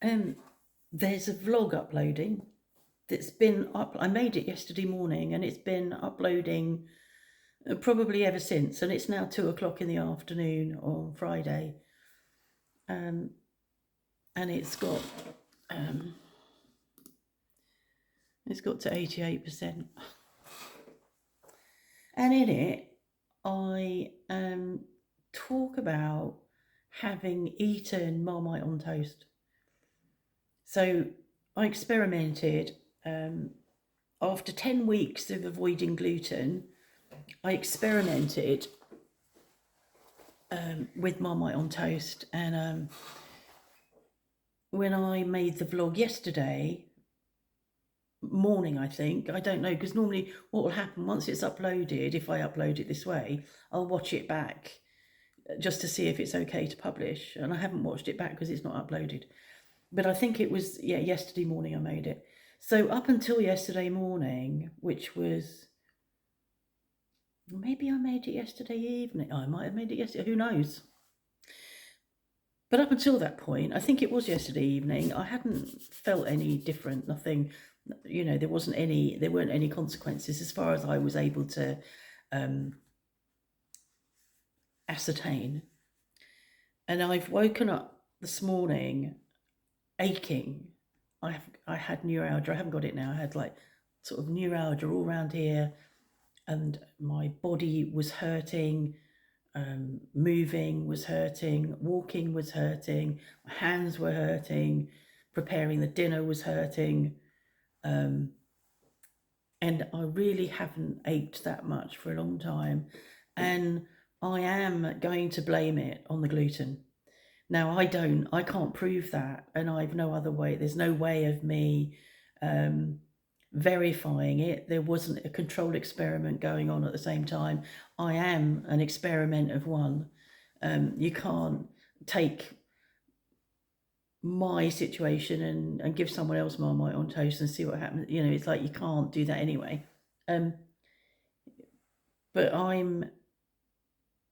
There's a vlog uploading that's been up. I made it yesterday morning, and it's been uploading probably ever since. And it's now 2 o'clock in the afternoon on Friday, and it's got to 88%. And in it, I talk about having eaten Marmite on toast. So I experimented after 10 weeks of avoiding gluten. I experimented with Marmite on toast, and when I made the vlog yesterday morning, I think, I don't know, because normally what will happen once it's uploaded, if I upload it this way, I'll watch it back just to see if it's okay to publish, and I haven't watched it back because it's not uploaded. But I think it was, yesterday morning I made it. So up until yesterday morning, which was, maybe I made it yesterday evening. I might have made it yesterday, who knows? But up until that point, I think it was yesterday evening, I hadn't felt any different, nothing, there weren't any consequences as far as I was able to ascertain. And I've woken up this morning aching. I had neuralgia. I haven't got it now. I had like sort of neuralgia all around here, and my body was hurting. Moving was hurting. Walking was hurting. My hands were hurting. Preparing the dinner was hurting. And I really haven't ached that much for a long time. And I am going to blame it on the gluten. Now, I can't prove that, and I've no other way. There's no way of me verifying it. There wasn't a controlled experiment going on at the same time. I am an experiment of one. You can't take my situation and give someone else Marmite on toast and see what happens. It's like you can't do that anyway. But I'm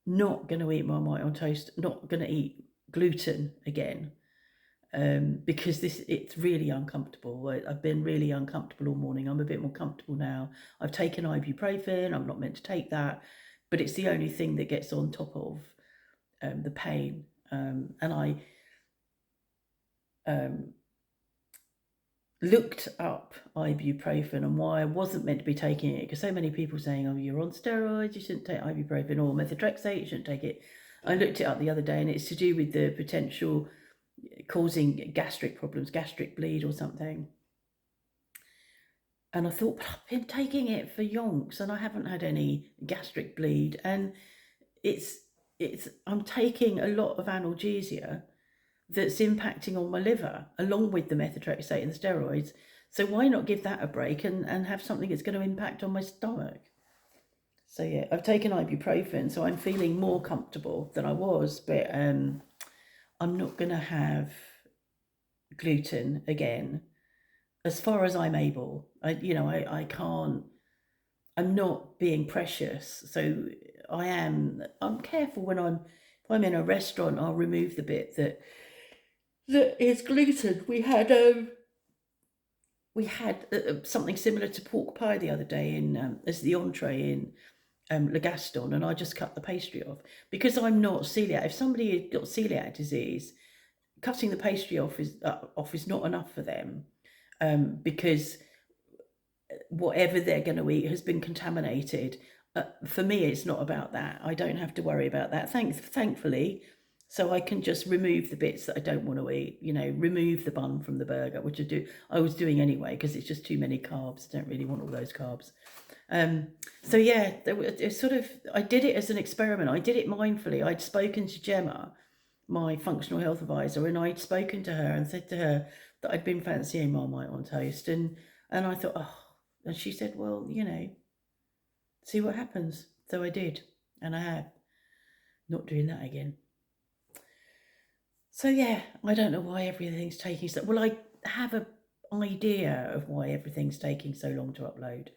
not going to eat Marmite on toast, not going to eat gluten again, because it's really uncomfortable. I've been really uncomfortable all morning. I'm a bit more comfortable now. I've taken ibuprofen. I'm not meant to take that, but it's the only thing that gets on top of the pain. And I looked up ibuprofen and why I wasn't meant to be taking it, because so many people saying, oh, you're on steroids, you shouldn't take ibuprofen, or methotrexate, you shouldn't take it. I looked it up the other day, and it's to do with the potential causing gastric problems, gastric bleed or something. And I thought, but I've been taking it for yonks and I haven't had any gastric bleed. And I'm taking a lot of analgesia that's impacting on my liver, along with the methotrexate and the steroids. So why not give that a break and have something that's going to impact on my stomach? So yeah, I've taken ibuprofen, so I'm feeling more comfortable than I was, but I'm not going to have gluten again as far as I'm able. I can't, I'm not being precious. So I'm careful when if I'm in a restaurant, I'll remove the bit that is gluten. We had something similar to pork pie the other day as the entree in Le Gaston, and I just cut the pastry off because I'm not celiac. If somebody had got celiac disease, cutting the pastry off is not enough for them, because whatever they're going to eat has been contaminated. For me, it's not about that. I don't have to worry about that. Thankfully, so I can just remove the bits that I don't want to eat. Remove the bun from the burger, which I was doing anyway because it's just too many carbs. I don't really want all those carbs. So yeah, I did it as an experiment. I did it mindfully. I'd spoken to Gemma, my functional health advisor, and I'd spoken to her and said to her that I'd been fancying Marmite on toast, and I thought, oh, and she said, well, see what happens. So I did, and I have. Not doing that again. So yeah, I don't know why everything's taking so. Well, I have an idea of why everything's taking so long to upload.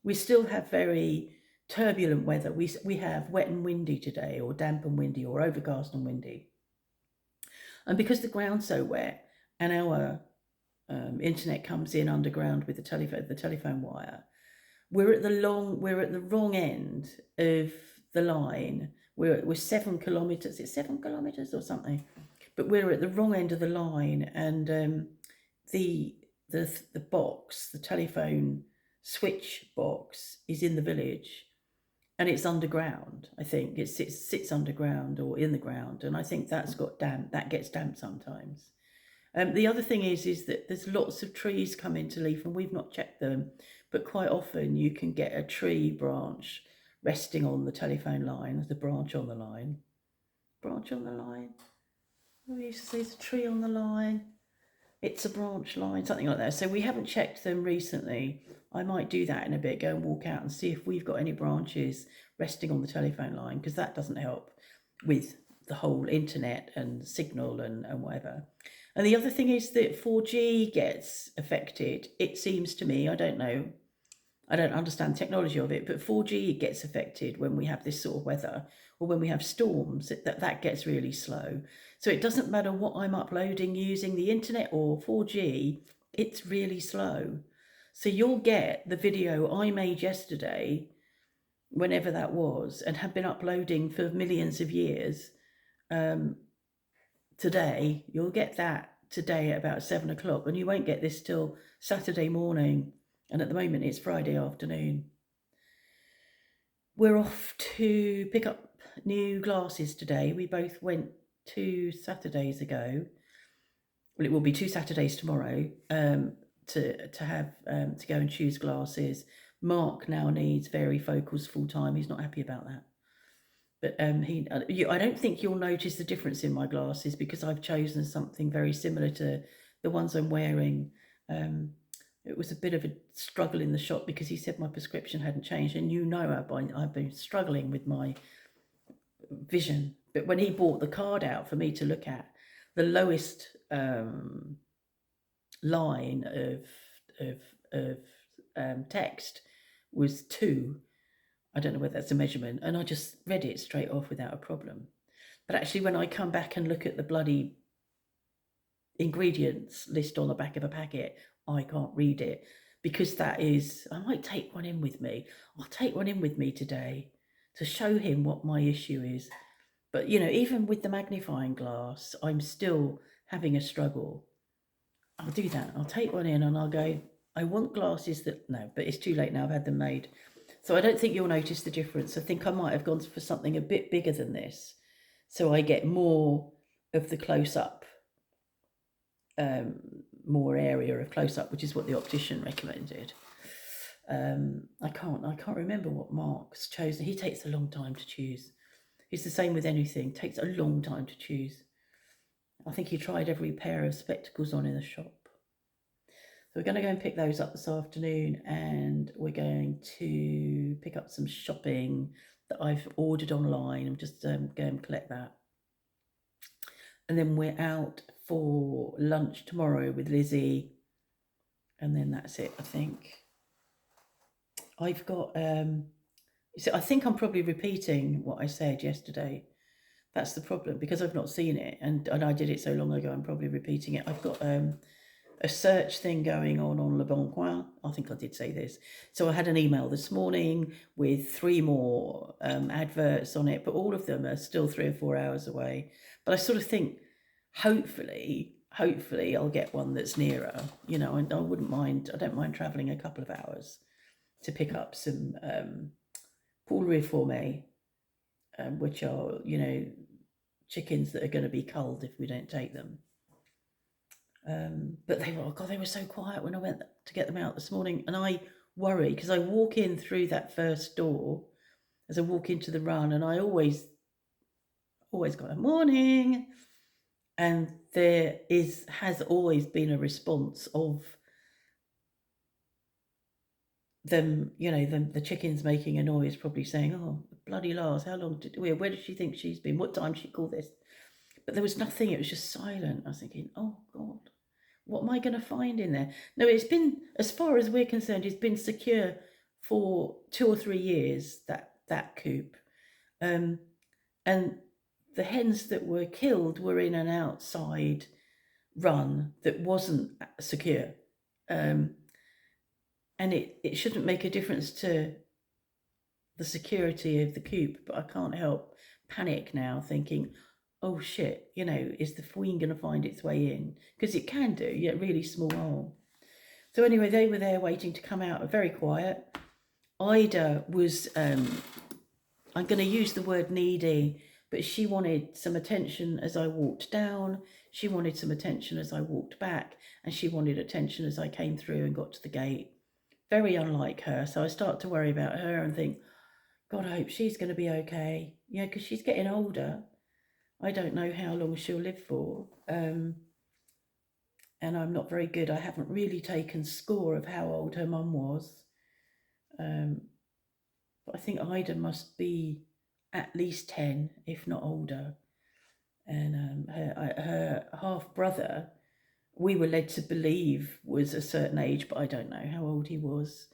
We still have very turbulent weather. We have wet and windy today, or damp and windy, or overcast and windy. And because the ground's so wet, and our internet comes in underground with the telephone wire. We're at the wrong end of the line. We're 7 kilometers. It's 7 kilometers or something, but we're at the wrong end of the line, and the box, the telephone switch box, is in the village, and it's underground. I think it sits underground or in the ground, and I think that's got damp. That gets damp sometimes. The other thing is that there's lots of trees come into leaf, and we've not checked them, but quite often you can get a tree branch resting on the telephone line. There's a branch on the line. Branch on the line. We used to say it's a tree on the line. It's a branch line, something like that. So we haven't checked them recently. I might do that in a bit, go and walk out and see if we've got any branches resting on the telephone line, because that doesn't help with the whole internet and signal and whatever. And the other thing is that 4G gets affected. It seems to me, I don't know, I don't understand the technology of it, but 4G gets affected when we have this sort of weather, or when we have storms. That gets really slow. So it doesn't matter what I'm uploading using the internet or 4G, it's really slow. So you'll get the video I made yesterday, whenever that was, and have been uploading for millions of years. Today, you'll get that today at about 7 o'clock, and you won't get this till Saturday morning. And at the moment, it's Friday afternoon. We're off to pick up new glasses today. We both went 2 Saturdays ago. Well, it will be 2 Saturdays tomorrow, to go and choose glasses. Mark now needs varifocals full time. He's not happy about that. But I don't think you'll notice the difference in my glasses, because I've chosen something very similar to the ones I'm wearing. It was a bit of a struggle in the shop, because he said my prescription hadn't changed, and I've been struggling with my vision. But when he brought the card out for me to look at, the lowest line of text was 2. I don't know whether that's a measurement, and I just read it straight off without a problem. But actually, when I come back and look at the bloody ingredients list on the back of a packet, I can't read it, because I might take one in with me. I'll take one in with me today to show him what my issue is. But, even with the magnifying glass, I'm still having a struggle. I'll do that. I'll take one in and I'll go, I want glasses no, but it's too late now. I've had them made. So I don't think you'll notice the difference. I think I might have gone for something a bit bigger than this, so I get more of the close-up, more area of close-up, which is what the optician recommended. I can't remember what Mark's chosen. He takes a long time to choose. It's the same with anything. It takes a long time to choose. I think he tried every pair of spectacles on in the shop. So we're going to go and pick those up this afternoon, and we're going to pick up some shopping that I've ordered online. I'm just going to collect that. And then we're out for lunch tomorrow with Lizzie, and then that's it, I think. I've got, I think I'm probably repeating what I said yesterday. That's the problem, because I've not seen it, and I did it so long ago, I'm probably repeating it. I've got a search thing going on Le Bon Coin. I think I did say this. So I had an email this morning with 3 more adverts on it, but all of them are still 3 or 4 hours away. But I sort of think, hopefully I'll get one that's nearer, and I don't mind travelling a couple of hours to pick up some poulet reformé, which are, chickens that are going to be culled if we don't take them. But they were so quiet when I went to get them out this morning, and I worry, because I walk in through that first door as I walk into the run, and I always got a morning, and there has always been a response of them, the chickens making a noise, probably saying, "Oh, bloody Lars, how long where does she think she's been? What time she call this?" But there was nothing. It was just silent. I was thinking, oh God, what am I going to find in there? No, it's been, as far as we're concerned, it's been secure for 2 or 3 years, that coop. And the hens that were killed were in an outside run that wasn't secure. And it shouldn't make a difference to the security of the coop, but I can't help panic now thinking, oh shit, is the queen going to find its way in? Because it can do, really small hole. So anyway, they were there waiting to come out, very quiet. Ida was, I'm going to use the word needy, but she wanted some attention as I walked down. She wanted some attention as I walked back, and she wanted attention as I came through and got to the gate. Very unlike her. So I start to worry about her and think, God, I hope she's going to be okay. Because she's getting older. I don't know how long she'll live for. And I'm not very good. I haven't really taken score of how old her mum was. But I think Ida must be at least 10, if not older. And her half-brother, we were led to believe was a certain age, but I don't know how old he was.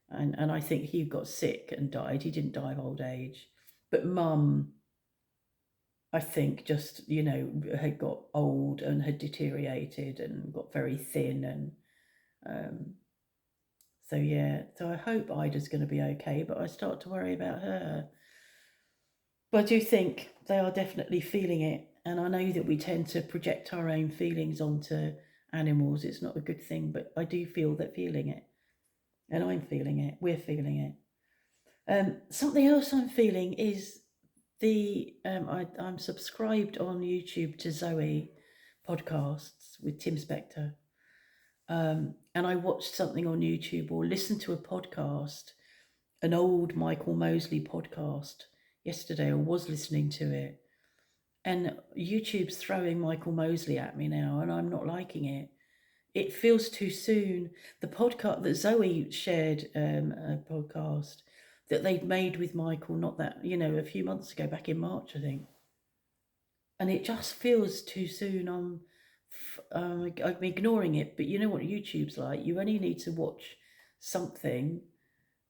And I think he got sick and died. He didn't die of old age. But Mum, I think, just, had got old and had deteriorated and got very thin. And so I hope Ida's going to be okay, but I start to worry about her. But I do think they are definitely feeling it. And I know that we tend to project our own feelings onto animals. It's not a good thing, but I do feel that feeling it. And I'm feeling it. We're feeling it. Something else I'm feeling is I'm subscribed on YouTube to Zoe podcasts with Tim Spector. And I watched something on YouTube or listened to a podcast, an old Michael Mosley podcast yesterday, or was listening to it. And YouTube's throwing Michael Mosley at me now, and I'm not liking it. It feels too soon. The podcast that Zoe shared, a podcast that they'd made with Michael, not that, a few months ago, back in March, I think. And it just feels too soon. I'm ignoring it, but you know what YouTube's like. You only need to watch something,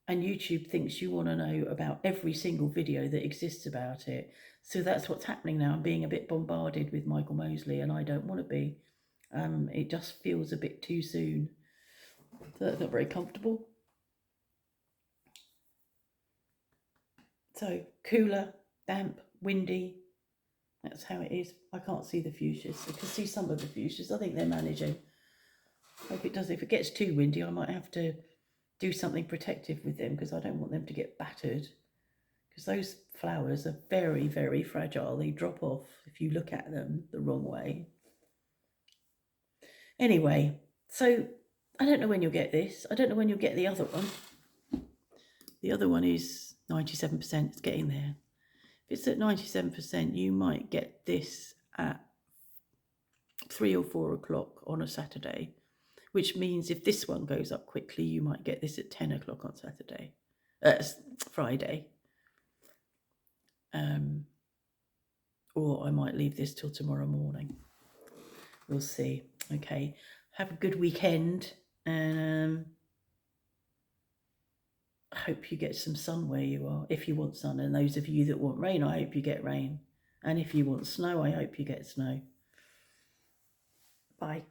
and YouTube thinks you want to know about every single video that exists about it. So that's what's happening now. I'm being a bit bombarded with Michael Mosley, and I don't want to be. It just feels a bit too soon. So that's not very comfortable. So cooler, damp, windy. That's how it is. I can't see the fuchsias. I can see some of the fuchsias. I think they're managing. Hope it does. If it gets too windy, I might have to do something protective with them, because I don't want them to get battered. Because those flowers are very, very fragile. They drop off if you look at them the wrong way. Anyway, so I don't know when you'll get this. I don't know when you'll get the other one. The other one is 97%. It's getting there. If it's at 97%, you might get this at 3 or 4 o'clock on a Saturday, which means if this one goes up quickly, you might get this at 10 o'clock on Friday. Or I might leave this till tomorrow morning. We'll see. Okay. Have a good weekend. And I hope you get some sun where you are, if you want sun. And those of you that want rain, I hope you get rain. And if you want snow, I hope you get snow. Bye.